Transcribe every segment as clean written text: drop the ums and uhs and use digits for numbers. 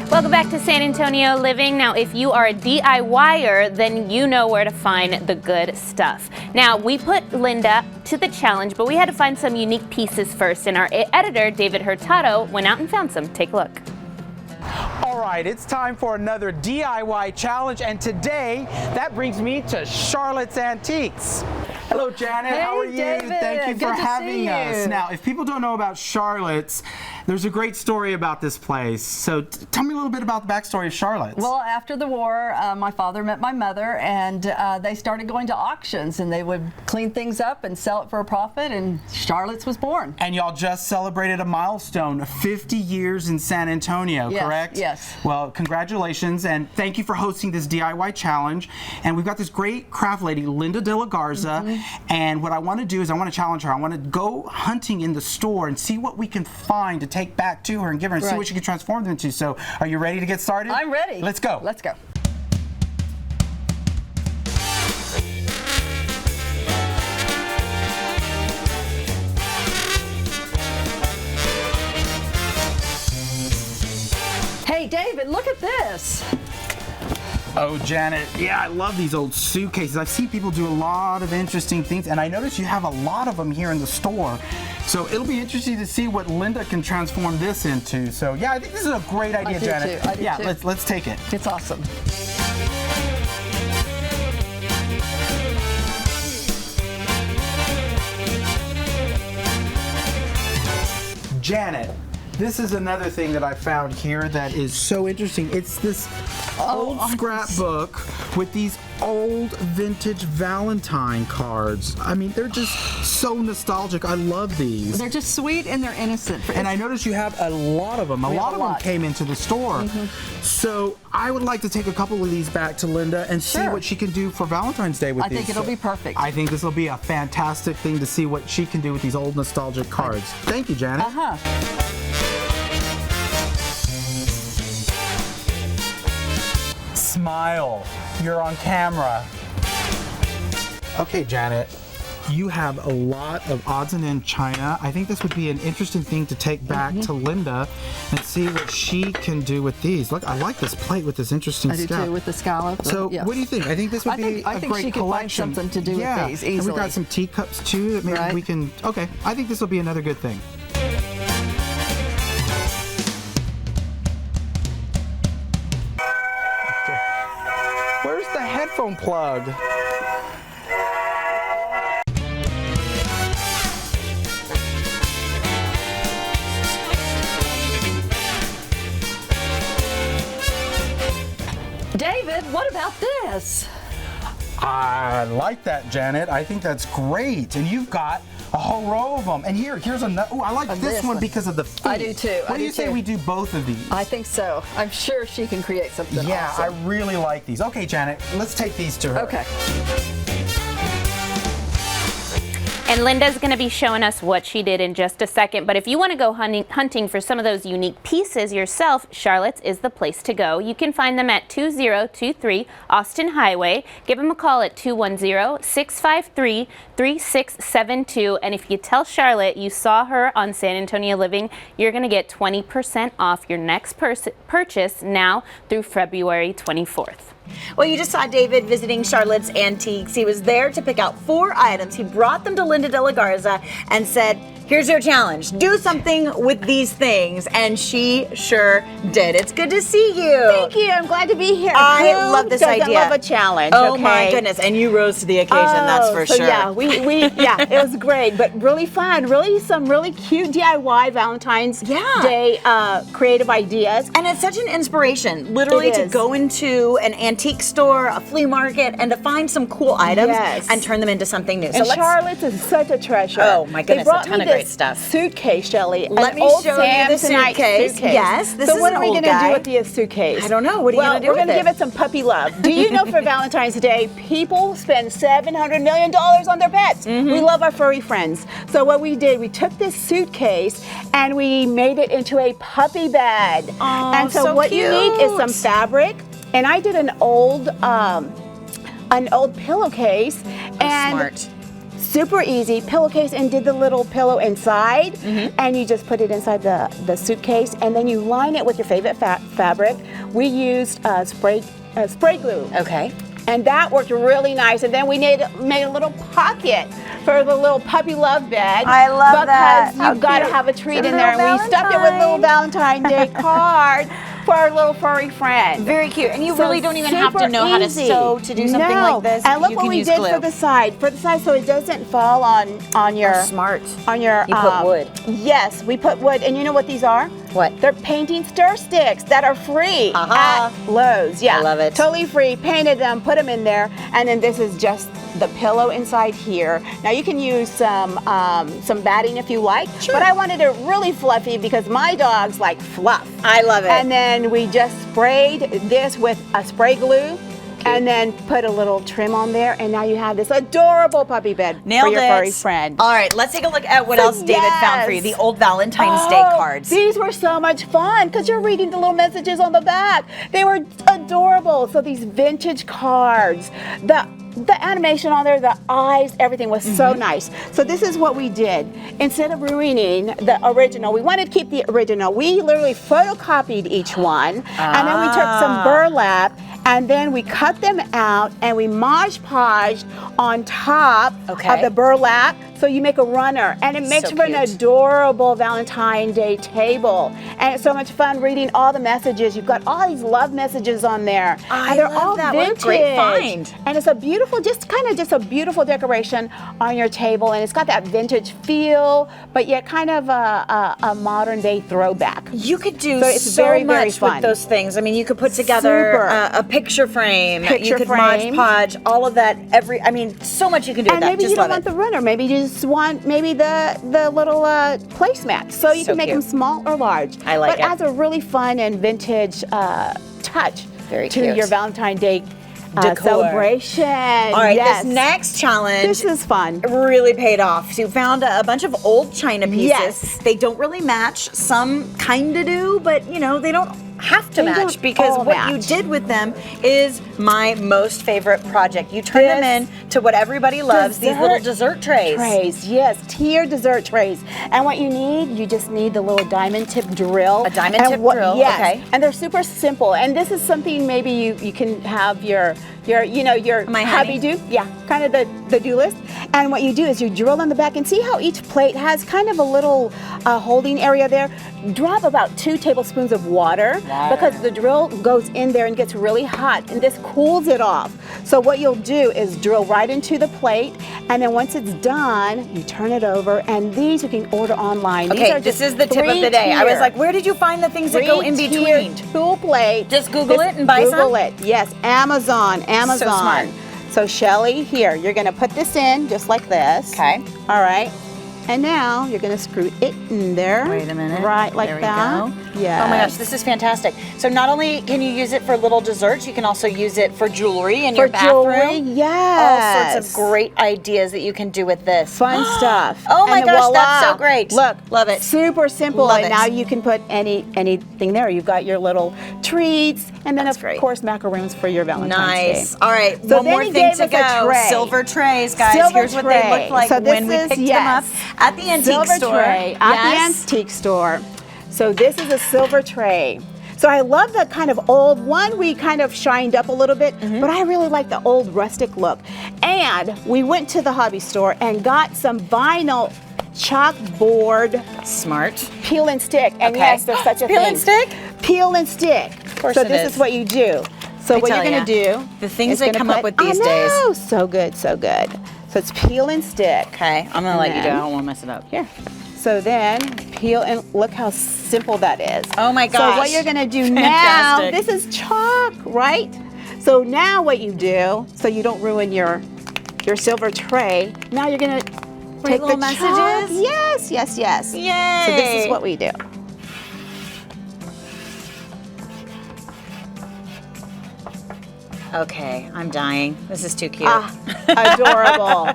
Welcome back to San Antonio Living. Now, if you are a DIYer, then you know where to find the good stuff. Now, we put Linda to the challenge, but we had to find some unique pieces first, and our editor, David Hurtado, went out and found some. Take a look. All right, it's time for another DIY challenge, and today that brings me to Charlott's Antiques. Hello, Janet. Hey, how are you? David. Thank you for Good to having see us. you. Now, if people don't know about Charlotte's, there's a great story about this place. So tell me a little bit about the backstory of Charlotte's. Well, after the war, my father met my mother, and they started going to auctions, and they would clean things up and sell it for a profit, and Charlotte's was born. And y'all just celebrated a milestone, 50 years in San Antonio, Yes, correct? yes. Well, congratulations, and thank you for hosting this DIY challenge. And we've got this great craft lady, Linda De La Garza, and what I want to do is I want to challenge her. I want to go hunting in the store and see what we can find to take back to her and give her and see what she can transform them into. So, are you ready to get started? I'm ready. Let's go. Let's go. Hey, David, look at this. Oh, Janet, yeah, I love these old suitcases. I've seen people do a lot of interesting things, and I noticed you have a lot of them here in the store. So it'll be interesting to see what Linda can transform this into. So yeah, I think this is a great idea, Janet. I do yeah, too. let's take it. It's awesome. Janet, this is another thing that I found here that is so interesting. It's this old scrapbook with these old vintage Valentine cards. I mean, they're just so nostalgic. I love these. They're just sweet and they're innocent. And I noticed you have a lot of them. A lot of them came into the store. So I would like to take a couple of these back to Linda and see what she can do for Valentine's Day with these. I think it'll be perfect. I think this will be a fantastic thing to see what she can do with these old nostalgic cards. Thank you, Janet. Smile. You're on camera. Okay, Janet. You have a lot of odds and ends china. I think this would be an interesting thing to take back to Linda and see what she can do with these. Look, I like this plate with this interesting I do scallop. too, with the scallop. So, what do you think? I think this would be a I think great she could collection. find something to do with these easily. And we've got some teacups too that maybe we can. Okay, I think this will be another good thing. Where's the headphone plug? David, what about this? I like that, Janet. I think that's great. And you've got a whole row of them. And here's another. Oh, I like this one because of the feet. I do too. What do you say we do both of these? I think so. I'm sure she can create something Yeah, awesome. I really like these. Okay, Janet, let's take these to her. Okay. And Linda's going to be showing us what she did in just a second. But if you want to go hunting for some of those unique pieces yourself, Charlotte's is the place to go. You can find them at 2023 Austin Highway. Give them a call at 210-653-3672. And if you tell Charlotte you saw her on San Antonio Living, you're going to get 20% off your next purchase now through February 24th. Well, you just saw David visiting Charlotte's Antiques. He was there to pick out 4 items. He brought them to Linda De La Garza and said, here's your challenge. Do something with these things. And she sure did. It's good to see you. Thank you. I'm glad to be here. I Who love this doesn't idea. love a challenge. Oh okay? my goodness. And you rose to the occasion, that's for sure. Yeah, yeah, it was great, but really fun. Some really cute DIY Valentine's Day creative ideas. And it's such an inspiration, literally, to go into an antique store, a flea market, and to find some cool items and turn them into something new. And Charlotte's is such a treasure. Oh my goodness, a ton of great stuff. Suitcase, Shelly. Let me show you the suitcase. Yes, this is So what an are we old going to guy. do with the suitcase? I don't know. What are you going to do with it? We're going to give it some puppy love. Do you know for Valentine's Day, people spend $700 million on their pets. We love our furry friends. So what we did, we took this suitcase and we made it into a puppy bed. Oh, and so what cute. you need is some fabric. And I did an old pillowcase. And smart. super easy pillowcase, and did the little pillow inside, and you just put it inside the suitcase, and then you line it with your favorite fabric. We used spray glue. Okay. And that worked really nice. And then we made a little pocket for the little puppy love bed. I love that. Because you've got to have a treat in there. And we stuck it with a little Valentine's Day card for our little furry friend. Very cute. And you So really don't even have to know how to easy. sew to do something No. like this. And look You what can we use did glue. for the side. So it doesn't fall on your Smart. on your You put wood. Yes, we put wood. And you know what these are? What? They're painting stir sticks that are free Aha. at Lowe's. Yeah, I love it. Totally free. Painted them, put them in there, and then this is just the pillow inside here. Now you can use some batting if you like, but I wanted it really fluffy because my dogs like fluff. I love it. And then we just sprayed this with a spray glue. And then put a little trim on there, and now you have this adorable puppy bed Nailed for your it. furry friend. All right, let's take a look at what So else David found for you. The yes. old Valentine's Day Oh, cards. These were so much fun because you're reading the little messages on the back. They were adorable. So these vintage cards, the animation on there, the eyes, everything was so nice. So this is what we did. Instead of ruining the original, we wanted to keep the original. We literally photocopied each one, and then we took some burlap, and then we cut them out, and we Mod Podged on top of the burlap. So you make a runner, and it makes So for an cute. adorable Valentine's Day table. And it's so much fun reading all the messages. You've got all these love messages on there. I and they're love all that. What a vintage. great find. And it's a beautiful, just a beautiful decoration on your table. And it's got that vintage feel, but yet kind of a modern day throwback. You could do So it's so very, very much fun. with those things. I mean, you could put together Super. a picture frame. You Picture could frame. Mod Podge, all of that. So much you can do And with that. maybe Just you don't love want it. the runner. Maybe you just want the little placemat. So you So can make cute. them small or large. I like but it. adds a really fun and vintage touch Very to cute. your Valentine's Day Decor. celebration. All right, yes. this next challenge This is fun. really paid off. So you found a bunch of old china pieces. Yes. They don't really match. Some kind of do, but they don't have to They match don't because all what match. you did with them is my most favorite project. You turn them in to what everybody loves, these little dessert trays. Yes, tiered dessert trays. And what you need, you just need the little diamond tip drill. A diamond And tip drill, Yes. okay. And they're super simple. And this is something maybe you can have your My hubby honey. do. Yeah, kind of the do list. And what you do is you drill on the back and see how each plate has kind of a little holding area there. Drop about 2 tablespoons of water because the drill goes in there and gets really hot, and this cools it off. So what you'll do is drill right into the plate, and then once it's done, you turn it over, and these you can order online. These Okay, are this just is the tip of the day. I was like, where did you find the things that go in between? Tool plate. Just Google it and buy some? Google it. Yes, Amazon. So smart. So Shelly, here, you're gonna put this in just like this. Okay. All right. And now you're gonna screw it in there. Wait a minute. Right like There we that. go. Yeah. Oh my gosh, this is fantastic. So not only can you use it for little desserts, you can also use it for jewelry in your For bathroom. jewelry, yes. All sorts of great ideas that you can do with this. Fun stuff. Oh my And gosh, that's voila. so great. Look, Love it. Super simple. Love and it. now you can put anything there. You've got your little treats, and then That's of great. course macaroons for your Valentine's Nice. Day. All right, So one then more he thing gave to us a go. tray. Silver trays, guys. Silver Here's what they tray. look like So this when we is- picked yes. them up at the antique Silver store. tray at the Yes. antique store. So this is a silver tray. So I love the kind of old one. We kind of shined up a little bit, but I really like the old rustic look. And we went to the hobby store and got some vinyl chalkboard Smart. peel and stick. And Okay. yes, there's such a Peel thing. and stick? Peel and stick. course so it this is. is what you do. So I what tell you're gonna ya, do? the things is they gonna come up with these days. Oh, so good, so good. So it's peel and stick. Okay, I'm gonna let you do it. I then- don't want to mess it up. Here. So then peel and look how simple that is. Oh my So what gosh. you're gonna do now, Fantastic. this is chalk, right? So now what you do, so you don't ruin your silver tray, now you're gonna take little the chalk. messages? Yes, yes, yes. Yay! So this is what we do. Okay, I'm dying. This is too cute. Ah, adorable.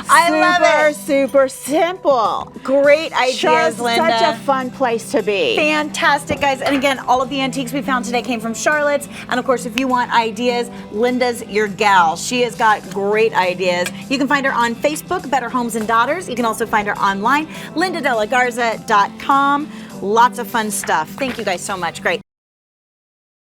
I love it. Super simple. Great ideas, Charlotte's Linda. such a fun place to be. Fantastic, guys. And again, all of the antiques we found today came from Charlotte's. And of course, if you want ideas, Linda's your gal. She has got great ideas. You can find her on Facebook, Better Homes and Daughters. You can also find her online, lindadelagarza.com. Lots of fun stuff. Thank you guys so much. Great.